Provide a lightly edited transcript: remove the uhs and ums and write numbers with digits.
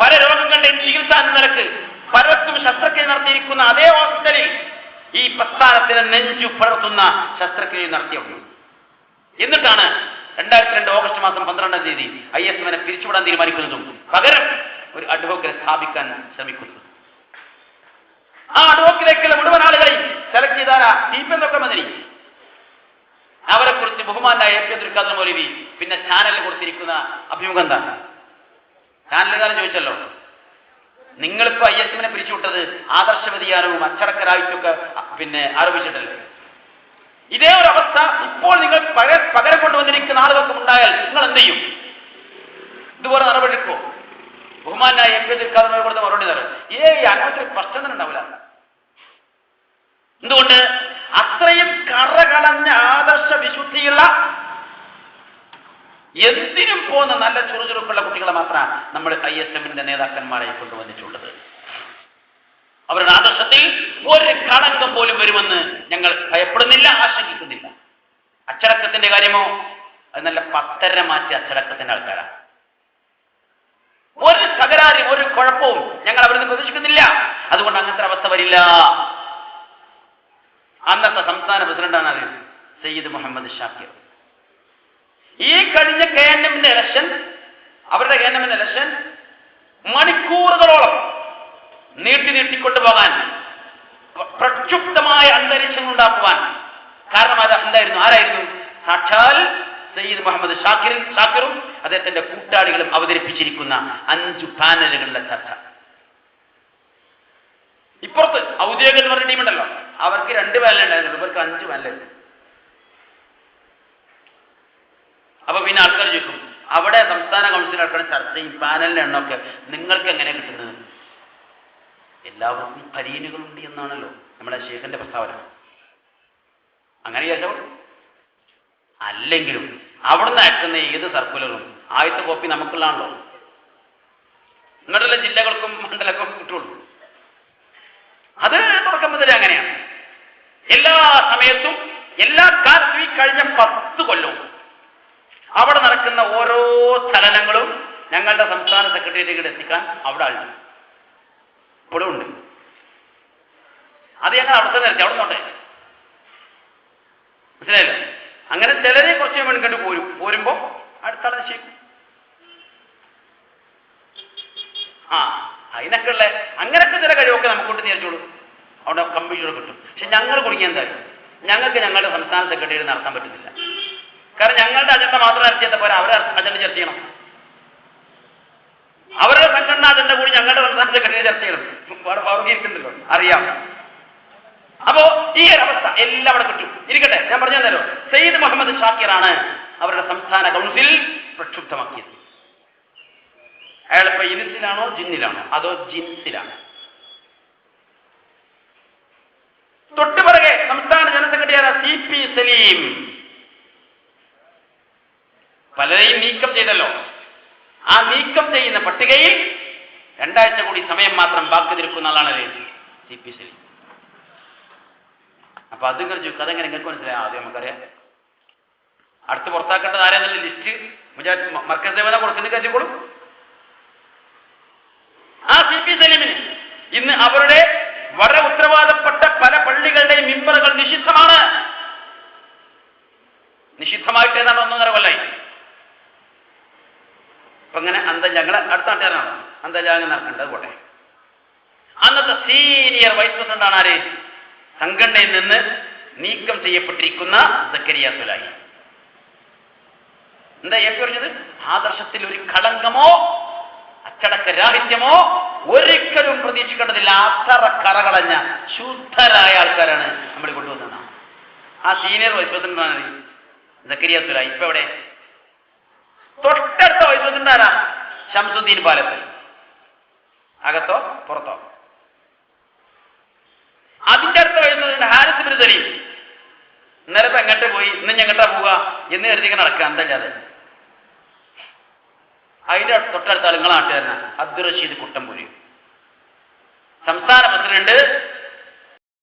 പല രോഗങ്ങളുടെയും ചികിത്സ എന്ന നിലക്ക് പലർക്കും ശസ്ത്രക്രിയ നടത്തിയിരിക്കുന്ന അതേ ഹോസ്പിറ്റലിൽ ഈ പ്രസ്ഥാനത്തിന് നെഞ്ചു പുലർത്തുന്ന ശസ്ത്രക്രിയ നടത്തിയുള്ളൂ. എന്നിട്ടാണ് 2002 ഓഗസ്റ്റ് മാസം 12-ാം തീയതി ISMനെ പിരിച്ചുവിടാൻ തീരുമാനിക്കുന്നതും പകരം ഒരു അഡ്വക്കേറ്റ് സ്ഥാപിക്കാൻ ശ്രമിക്കുന്നത്. ആ അഡ്വക്കേറ്റിലേക്കുള്ള മുഴുവൻ ആളുകളെയും സെലക്ട് ചെയ്താലാ എന്നൊക്കെ മതി. അവരെ കുറിച്ച് ബഹുമാനായ AP അബ്ദുൽ ഖാദർ മൗലവി പിന്നെ ചാനലിൽ കൊടുത്തിരിക്കുന്ന അഭിമുഖം എന്താണ്? ചാനലുകാരൻ ചോദിച്ചല്ലോ, നിങ്ങളിപ്പോ ISMനെ പിരിച്ചുവിട്ടത് ആദർശ വ്യതിയാനവും അച്ചടക്കരായിട്ടുമൊക്കെ ആരോപിച്ചിട്ടല്ലേ? ഇതേ ഒരു അവസ്ഥ ഇപ്പോൾ നിങ്ങൾ പകരം കൊണ്ടുവന്നിരിക്കുന്ന ആളുകൾക്കും ഉണ്ടായാൽ നിങ്ങൾ എന്ത് ചെയ്യും? ഇതുപോലെ നടപടിക്കോ? ബഹുമാനായ AP അബ്ദുൽ ഖാദർ മൗലവി കൊടുത്ത മറുപടി തരാം, അങ്ങനത്തെ പ്രശ്നം തന്നെ ഉണ്ടാവില്ല. എന്തുകൊണ്ട്? അത്രയും കറകളഞ്ഞ ആദർശ വിശുദ്ധിയുള്ള എന്തിനും പോകുന്ന നല്ല ചുറുചുറുക്കുള്ള കുട്ടികളെ മാത്രമാണ് നമ്മൾ ISMന്റെ നേതാക്കന്മാരെ കൊണ്ടുവന്നിട്ടുള്ളത്. അവരുടെ ആദർശത്തിൽ ഒരു കളങ്കം പോലും വരുമെന്ന് ഞങ്ങൾ ഭയപ്പെടുന്നില്ല, ആശങ്കിക്കുന്നില്ല. അച്ചടക്കത്തിന്റെ കാര്യമോ, അത് നല്ല പത്തര മാറ്റി അച്ചടക്കത്തിന്റെ ആൾക്കാരാണ്. ഒരു തകരാറും ഒരു കുഴപ്പവും ഞങ്ങൾ അവരിൽ നിന്ന് പ്രതീക്ഷിക്കുന്നില്ല. അതുകൊണ്ട് അങ്ങനത്തെ അവസ്ഥ വരില്ല. അന്നത്തെ സംസ്ഥാന പ്രസിഡന്റാണ് സയ്യിദ് മുഹമ്മദ് ഷാക്കിർ. ഈ കഴിഞ്ഞ KNMന്റെ ഇലക്ഷൻ, അവരുടെ KNMന്റെ ഇലക്ഷൻ മണിക്കൂറുകളോളം നീട്ടിക്കൊണ്ടുപോകാൻ, പ്രക്ഷുബ്ധമായ അന്തരീക്ഷങ്ങൾ ഉണ്ടാക്കുവാൻ കാരണം ആരായിരുന്നു? സാക്ഷാൽ സയ്യിദ് മുഹമ്മദ് ഷാക്കിറും അദ്ദേഹത്തിന്റെ കൂട്ടാളികളും അവതരിപ്പിച്ചിരിക്കുന്ന 5 പാനലുകളുടെ ചർച്ച. ഇപ്പുറത്ത് ഔദ്യോഗിക എന്ന് പറഞ്ഞ ടീമുണ്ടല്ലോ, അവർക്ക് 2 പാനലുണ്ടായിരുന്നു, ഇവർക്ക് 5 പാനലുണ്ട്. അപ്പൊ പിന്നെ ആൾക്കാർ ചോദിക്കും, അവിടെ സംസ്ഥാന കൗൺസിൽ നടക്കുന്ന ചർച്ചയും പാനലിന്റെ എണ്ണമൊക്കെ നിങ്ങൾക്ക് എങ്ങനെ കിട്ടുന്നത്? എല്ലാവർക്കും പരീനുകളുണ്ട് എന്നാണല്ലോ നമ്മുടെ ഷേഖിന്റെ പ്രസ്താവന. അങ്ങനെ ചോദിച്ചോ? അല്ലെങ്കിലും അവിടുന്ന് അയക്കുന്ന ഏത് സർക്കുലറും ആദ്യത്തെ കോപ്പി നമുക്കുള്ളതാണല്ലോ. നിങ്ങളുടെ ജില്ലകൾക്കും മണ്ഡലങ്ങൾക്കും കിട്ടുള്ളൂ. അത് തുടക്കം മുതലേ അങ്ങനെയാണ്. എല്ലാ സമയത്തും എല്ലാ കാലത്തും ഈ കഴിഞ്ഞ 10 കൊല്ലവും അവിടെ നടക്കുന്ന ഓരോ ചലനങ്ങളും ഞങ്ങളുടെ സംസ്ഥാന സെക്രട്ടേറിയറ്റിലേക്ക് എത്തിക്കാൻ അവിടെ ആളുണ്ട്, ഇപ്പോഴും ഉണ്ട്. അത് ഞങ്ങൾ അവിടുത്തെ നിരത്തി അവിടെ നോട്ടെ, മനസ്സിലായല്ലോ? അങ്ങനെ ചിലരെ കുറച്ച് മുൻകണ്ട് പോരുമ്പോ അടുത്താളെ നിശ്ചയിക്കും. അതിനൊക്കെ അങ്ങനൊക്കെ ചില കഴിവൊക്കെ നമുക്കൊണ്ട് തീർച്ചോളൂ, അവിടെ കമ്പ്യൂട്ടർ കിട്ടും. പക്ഷെ ഞങ്ങൾ കുടിക്കാൻ എന്തായാലും ഞങ്ങൾക്ക് ഞങ്ങളുടെ സംസ്ഥാന സെക്രട്ടറി നടത്താൻ പറ്റുന്നില്ല. കാരണം ഞങ്ങളുടെ അജണ്ട മാത്രം ചർച്ച പോലെ അവരെ അജണ്ട ചർച്ച ചെയ്യണം. അവരുടെ സംഘടനാ അജണ്ട കൂടി ഞങ്ങളുടെ സംസ്ഥാന സെക്രട്ടറി ചർച്ച ചെയ്യണം. പൗർഗീരിക്കുന്നുണ്ടല്ലോ, അറിയാം. അപ്പോ ഈ ഒരു അവസ്ഥ എല്ലാം അവിടെ കിട്ടും. ഇരിക്കട്ടെ, ഞാൻ പറഞ്ഞു തന്നല്ലോ, സയ്യിദ് മുഹമ്മദ് ഷാക്കിറാണ് അവരുടെ സംസ്ഥാന കൗൺസിൽ പ്രക്ഷുബ്ധമാക്കിയത്. അയാളിപ്പോ ഇൻസിലാണോ ജിന്നിലാണോ അതോ ജിൻസിലാണോ? തൊട്ടുപിറകെ സംസ്ഥാന ജനറൽ സെക്രട്ടറിയായ CP സലീം പലരെയും നീക്കം ചെയ്തല്ലോ. ആ നീക്കം ചെയ്യുന്ന പട്ടികയിൽ 2 ആഴ്ച കൂടി സമയം മാത്രം ബാക്കി നിൽക്കുന്ന ആളാണ് CP സലീം. അപ്പൊ അത് കഴിച്ചു കഥ എങ്ങനെ നിങ്ങൾക്ക് മനസ്സിലായി? ആദ്യം നമുക്കറിയാം. അടുത്ത് പുറത്താക്കേണ്ടത് ആരെന്നുള്ള ലിസ്റ്റ് മർക്കസ് സേവന കൊടുക്കുന്ന കഴിച്ചോളും. ആ CP സലീമിന് ഇന്ന് അവരുടെ വളരെ ഉത്തരവാദപ്പെട്ട പല പള്ളികളുടെയും മിമ്പറുകൾ നിഷിദ്ധമാണ്. നിഷിദ്ധമായിട്ട് ഏതാണ്ട് 1.5 കൊല്ലായി. അപ്പൊ അങ്ങനെ ഞങ്ങളെ അടുത്ത നാട്ടുകാരനാണ് അന്തജാഗം നടക്കേണ്ടത്. പോട്ടെ, അന്നത്തെ സീനിയർ വൈസ് പ്രസിഡന്റാണ് ആര്? സംഘടനയിൽ നിന്ന് നീക്കം ചെയ്യപ്പെട്ടിരിക്കുന്ന സക്കരിയ സുലായി. എന്താ പറഞ്ഞത്? ആദർശത്തിൽ ഒരു കളങ്കമോ അച്ചടക്കരാഹിത്യമോ ഒരിക്കലും പ്രതീക്ഷിക്കേണ്ടതില്ല. അത്ര കറകളഞ്ഞ ശുദ്ധരായ ആൾക്കാരാണ് നമ്മൾ കൊണ്ടുവന്നത്. ആ സീനിയർ വൈസ് പ്രസിഡന്റാണ് സക്കരിയ സുലായി. ഇപ്പൊ എവിടെ? തൊട്ടടുത്ത വൈസ് പ്രസിഡന്റ് ആരാ? ശംസുദ്ദീൻ പാലത്ത്. അകത്തോ പുറത്തോ? അതിന്റെ അടുത്ത വൈസ് പ്രസിഡന്റ് ഹാരിസ് ബിൻ സലീം. ഇന്നലെ ഇപ്പൊ എങ്ങോട്ട് പോയി, ഇന്ന് ഞങ്ങട്ടാ പോവുക എന്ന് കരുതിക്ക് നടക്കുക എന്തല്ലാതെ. അതിന്റെ തൊട്ടടുത്ത ആളുകൾ നാട്ടുകാരനാണ് അബ്ദുൾ റഷീദ് കുട്ടമ്പുരി. സംസ്ഥാന പ്രസിഡന്റ്